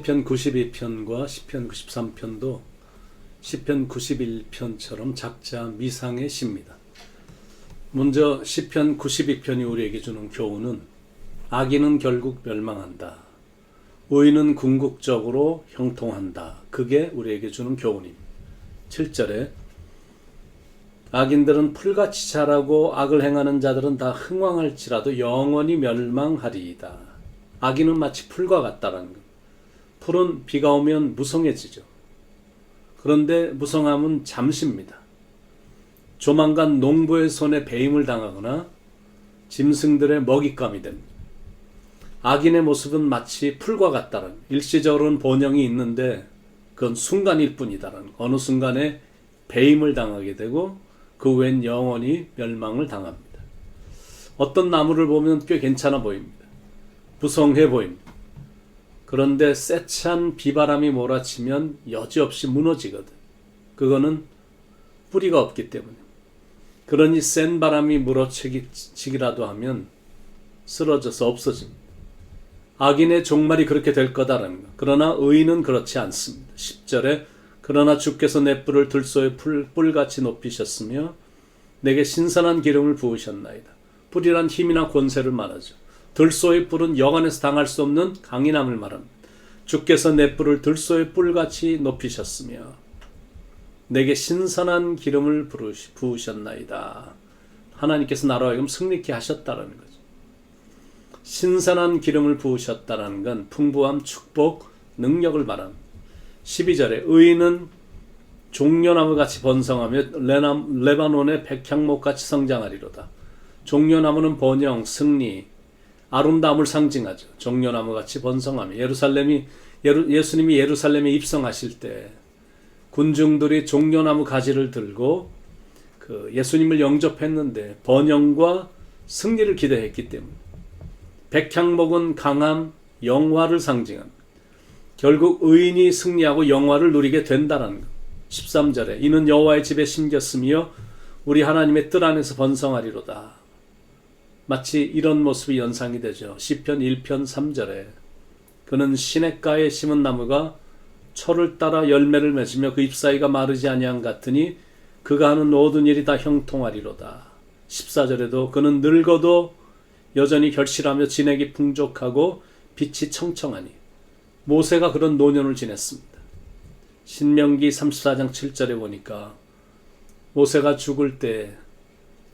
시편 92편과 시편 93편도 시편 91편처럼 작자 미상의 시입니다. 먼저 시편 92편이 우리에게 주는 교훈은 악인은 결국 멸망한다. 의인은 궁극적으로 형통한다. 그게 우리에게 주는 교훈입니다. 7절에 악인들은 풀같이 자라고 악을 행하는 자들은 다 흥왕할지라도 영원히 멸망하리이다. 악인은 마치 풀과 같다라는 것. 풀은 비가 오면 무성해지죠. 그런데 무성함은 잠시입니다. 조만간 농부의 손에 배임을 당하거나 짐승들의 먹잇감이 됩니다. 악인의 모습은 마치 풀과 같다는, 일시적으로는 번영이 있는데 그건 순간일 뿐이다라는, 어느 순간에 배임을 당하게 되고 그 후엔 영원히 멸망을 당합니다. 어떤 나무를 보면 꽤 괜찮아 보입니다. 부성해 보입니다. 그런데 세찬 비바람이 몰아치면 여지없이 무너지거든. 그거는 뿌리가 없기 때문에. 그러니 센 바람이 물어치기라도 하면 쓰러져서 없어집니다. 악인의 종말이 그렇게 될 거다라는 것. 그러나 의인은 그렇지 않습니다. 10절에 그러나 주께서 내 뿔을 들소의 뿔같이 높이셨으며 내게 신선한 기름을 부으셨나이다. 뿔이란 힘이나 권세를 말하죠. 들소의 뿔은 여간에서 당할 수 없는 강인함을 말합니다. 주께서 내 뿔을 들소의 뿔같이 높이셨으며 내게 신선한 기름을 부으셨나이다. 하나님께서 나로 하여금 승리케 하셨다라는 거죠. 신선한 기름을 부으셨다라는 건 풍부함, 축복, 능력을 말합니다. 12절에 의인은 종려나무같이 번성하며 레바논의 백향목같이 성장하리로다. 종려나무는 번영, 승리, 아름다움을 상징하죠. 종려나무같이 번성하며 예수님이 예루살렘에 입성하실 때 군중들이 종려나무 가지를 들고 그 예수님을 영접했는데 번영과 승리를 기대했기 때문에 백향목은 강함, 영화를 상징합니다. 결국 의인이 승리하고 영화를 누리게 된다는 것. 13절에 이는 여호와의 집에 심겼으며 우리 하나님의 뜰 안에서 번성하리로다. 마치 이런 모습이 연상이 되죠. 시편 1편 3절에 그는 시냇가에 심은 나무가 철을 따라 열매를 맺으며 그 잎사이가 마르지 아니함 같으니 그가 하는 모든 일이 다 형통하리로다. 14절에도 그는 늙어도 여전히 결실하며 진액이 풍족하고 빛이 청청하니 모세가 그런 노년을 지냈습니다. 신명기 34장 7절에 보니까 모세가 죽을 때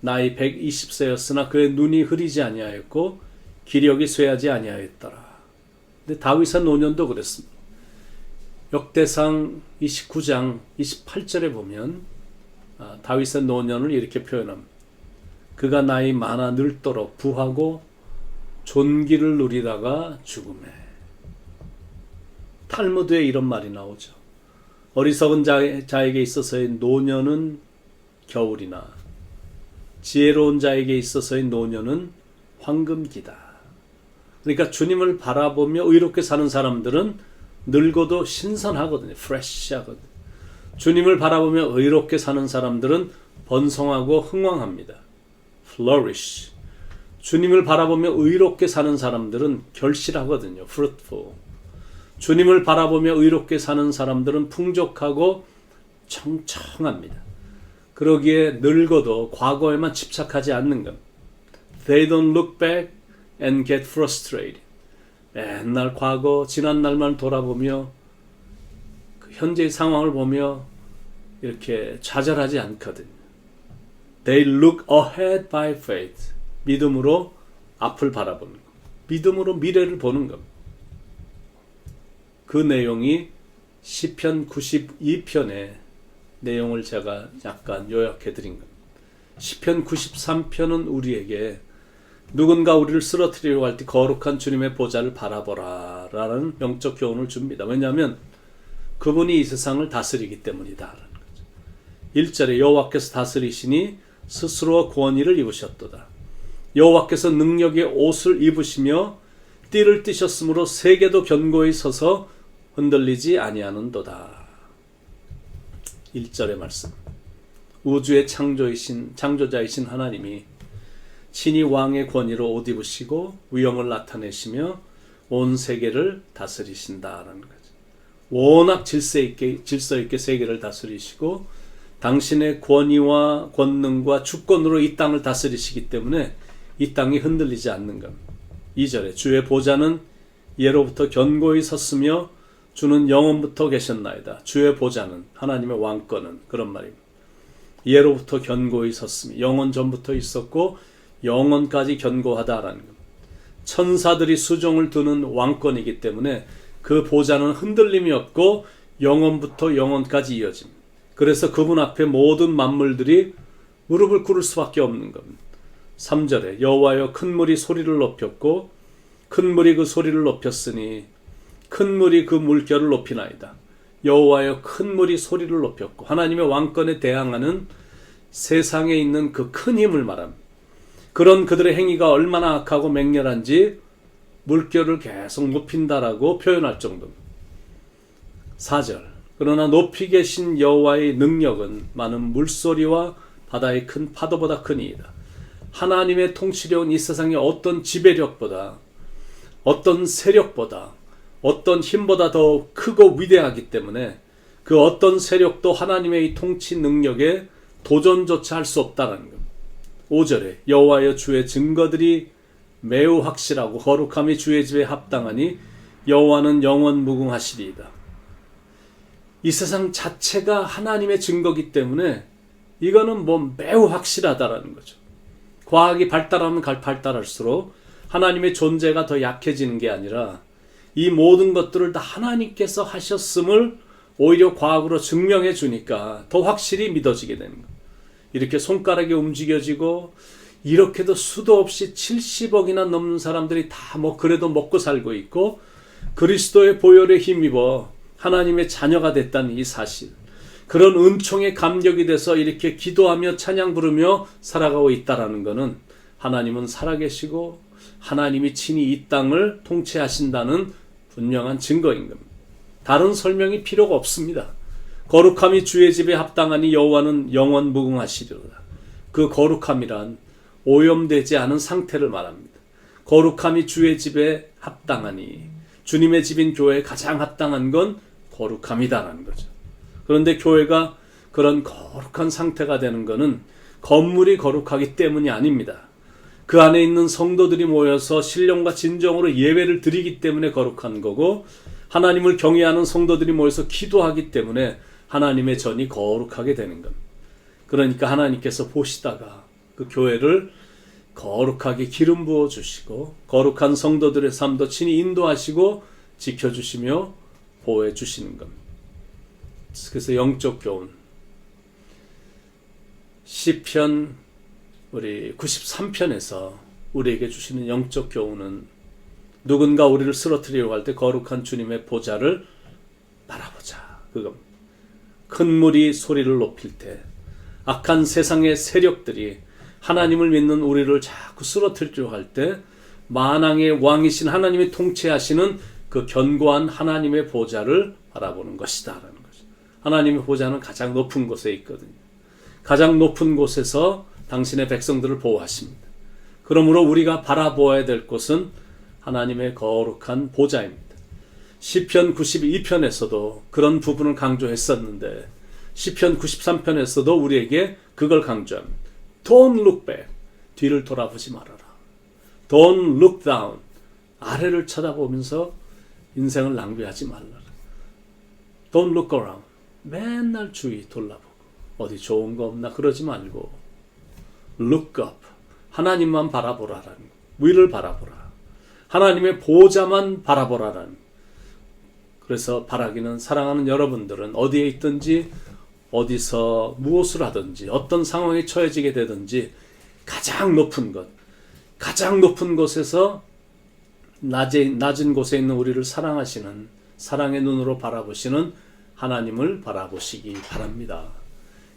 나이 120세였으나 그의 눈이 흐리지 아니하였고 기력이 쇠하지 아니하였더라. 근데 다윗의 노년도 그랬습니다. 역대상 29장 28절에 보면 다윗의 노년을 이렇게 표현합니다. 그가 나이 많아 늙도록 부하고 존귀를 누리다가 죽음에. 탈무드에 이런 말이 나오죠. 어리석은 자에게 있어서의 노년은 겨울이나 지혜로운 자에게 있어서의 노년은 황금기다. 그러니까 주님을 바라보며 의롭게 사는 사람들은 늙어도 신선하거든요. 프레시하거든요. 주님을 바라보며 의롭게 사는 사람들은 번성하고 흥왕합니다. flourish. 주님을 바라보며 의롭게 사는 사람들은 결실하거든요. fruitful. 주님을 바라보며 의롭게 사는 사람들은 풍족하고 청청합니다. 그러기에 늙어도 과거에만 집착하지 않는 것. They don't look back and get frustrated. 맨날 과거, 지난 날만 돌아보며 현재의 상황을 보며 이렇게 좌절하지 않거든요. They look ahead by faith. 믿음으로 앞을 바라보는 것. 믿음으로 미래를 보는 것. 그 내용이 시편 92편의 내용을 제가 약간 요약해 드린 겁니다. 시편 93편은 우리에게 누군가 우리를 쓰러뜨리려고 할 때 거룩한 주님의 보좌를 바라보라 라는 영적 교훈을 줍니다. 왜냐하면 그분이 이 세상을 다스리기 때문이다 라는 거죠. 1절에 여호와께서 다스리시니 스스로 권위를 입으셨도다. 여호와께서 능력의 옷을 입으시며 띠를 띠셨으므로 세계도 견고히 서서 흔들리지 아니하는도다. 1절의 말씀. 우주의 창조자이신 하나님이 친히 왕의 권위로 옷 입으시고 위엄을 나타내시며 온 세계를 다스리신다라는 거죠. 워낙 질서 있게 세계를 다스리시고 당신의 권위와 권능과 주권으로 이 땅을 다스리시기 때문에 이 땅이 흔들리지 않는 겁니다. 2절에 주의 보좌는 예로부터 견고히 섰으며 주는 영원부터 계셨나이다. 주의 보좌는 하나님의 왕권은 그런 말입니다. 예로부터 견고히 섰으며 영원 전부터 있었고 영원까지 견고하다라는 겁니다. 천사들이 수종을 두는 왕권이기 때문에 그 보좌는 흔들림이 없고 영원부터 영원까지 이어집니다. 그래서 그분 앞에 모든 만물들이 무릎을 꿇을 수밖에 없는 겁니다. 3절에 여호와여 큰 물이 소리를 높였고 큰 물이 그 소리를 높였으니 큰 물이 그 물결을 높이나이다. 여호와여 큰 물이 소리를 높였고 하나님의 왕권에 대항하는 세상에 있는 그 큰 힘을 말합니다. 그런 그들의 행위가 얼마나 악하고 맹렬한지 물결을 계속 높인다라고 표현할 정도입니다. 4절 그러나 높이 계신 여호와의 능력은 많은 물소리와 바다의 큰 파도보다 크니이다. 하나님의 통치력은 이 세상의 어떤 지배력보다 어떤 세력보다 어떤 힘보다 더 크고 위대하기 때문에 그 어떤 세력도 하나님의 이 통치 능력에 도전조차 할 수 없다는 겁니다. 5절에 여호와여 주의 증거들이 매우 확실하고 거룩함이 주의 집에 합당하니 여호와는 영원 무궁하시리이다. 이 세상 자체가 하나님의 증거이기 때문에 이거는 매우 확실하다라는 거죠. 과학이 발달하면 발달할수록 하나님의 존재가 더 약해지는 게 아니라 이 모든 것들을 다 하나님께서 하셨음을 오히려 과학으로 증명해 주니까 더 확실히 믿어지게 되는 거예요. 이렇게 손가락이 움직여지고 이렇게도 수도 없이 70억이나 넘는 사람들이 다 그래도 먹고 살고 있고 그리스도의 보혈에 힘입어 하나님의 자녀가 됐다는 이 사실, 그런 은총의 감격이 돼서 이렇게 기도하며 찬양 부르며 살아가고 있다라는 것은 하나님은 살아계시고 하나님이 친히 이 땅을 통치하신다는 분명한 증거인 겁니다. 다른 설명이 필요가 없습니다. 거룩함이 주의 집에 합당하니 여호와는 영원 무궁하시리로다. 그 거룩함이란 오염되지 않은 상태를 말합니다. 거룩함이 주의 집에 합당하니 주님의 집인 교회에 가장 합당한 건 거룩함이다라는 거죠. 그런데 교회가 그런 거룩한 상태가 되는 것은 건물이 거룩하기 때문이 아닙니다. 그 안에 있는 성도들이 모여서 신령과 진정으로 예배를 드리기 때문에 거룩한 거고 하나님을 경외하는 성도들이 모여서 기도하기 때문에 하나님의 전이 거룩하게 되는 겁니다. 그러니까 하나님께서 보시다가 그 교회를 거룩하게 기름 부어 주시고 거룩한 성도들의 삶도 친히 인도하시고 지켜주시며 보호해 주시는 겁니다. 그래서 영적 교훈, 시편 우리 93편에서 우리에게 주시는 영적 교훈은 누군가 우리를 쓰러뜨리려고 할 때 거룩한 주님의 보좌를 바라보자, 그겁니다. 큰 물이 소리를 높일 때 악한 세상의 세력들이 하나님을 믿는 우리를 자꾸 쓰러뜨리려고 할 때 만왕의 왕이신 하나님이 통치하시는 그 견고한 하나님의 보좌를 바라보는 것이다 라는 거죠. 하나님의 보좌는 가장 높은 곳에 있거든요. 가장 높은 곳에서 당신의 백성들을 보호하십니다. 그러므로 우리가 바라보아야 될 곳은 하나님의 거룩한 보좌입니다. 시편 92편에서도 그런 부분을 강조했었는데 시편 93편에서도 우리에게 그걸 강조합니다. Don't look back. 뒤를 돌아보지 말아라. Don't look down. 아래를 쳐다보면서 인생을 낭비하지 말라라. Don't look around. 맨날 주위 돌아보고 어디 좋은 거 없나 그러지 말고 Look up. 하나님만 바라보라라는, 위를 바라보라. 하나님의 보좌만 바라보라라는. 그래서 바라기는, 사랑하는 여러분들은 어디에 있든지 어디서 무엇을 하든지 어떤 상황에 처해지게 되든지 가장 높은 것, 가장 높은 곳에서 낮은 곳에 있는 우리를 사랑하시는, 사랑의 눈으로 바라보시는 하나님을 바라보시기 바랍니다.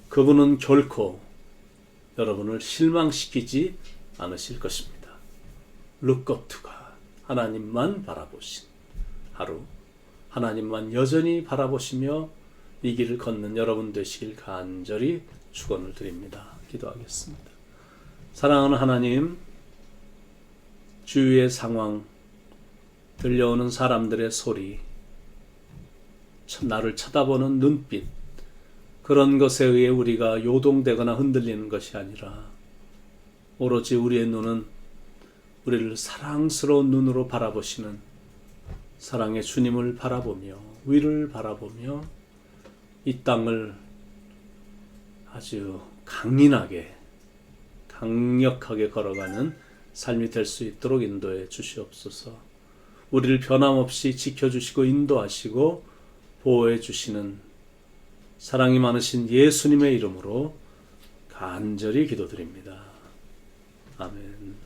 그분은 결코 여러분을 실망시키지 않으실 것입니다. Look up to God. 하나님만 바라보신 하루, 하나님만 여전히 바라보시며 이 길을 걷는 여러분 되시길 간절히 축원을 드립니다. 기도하겠습니다. 사랑하는 하나님, 주위의 상황, 들려오는 사람들의 소리, 나를 쳐다보는 눈빛, 그런 것에 의해 우리가 요동되거나 흔들리는 것이 아니라 오로지 우리의 눈은 우리를 사랑스러운 눈으로 바라보시는 사랑의 주님을 바라보며 위를 바라보며 이 땅을 아주 강인하게 강력하게 걸어가는 삶이 될 수 있도록 인도해 주시옵소서. 우리를 변함없이 지켜주시고 인도하시고 보호해 주시는 사랑이 많으신 예수님의 이름으로 간절히 기도드립니다. 아멘.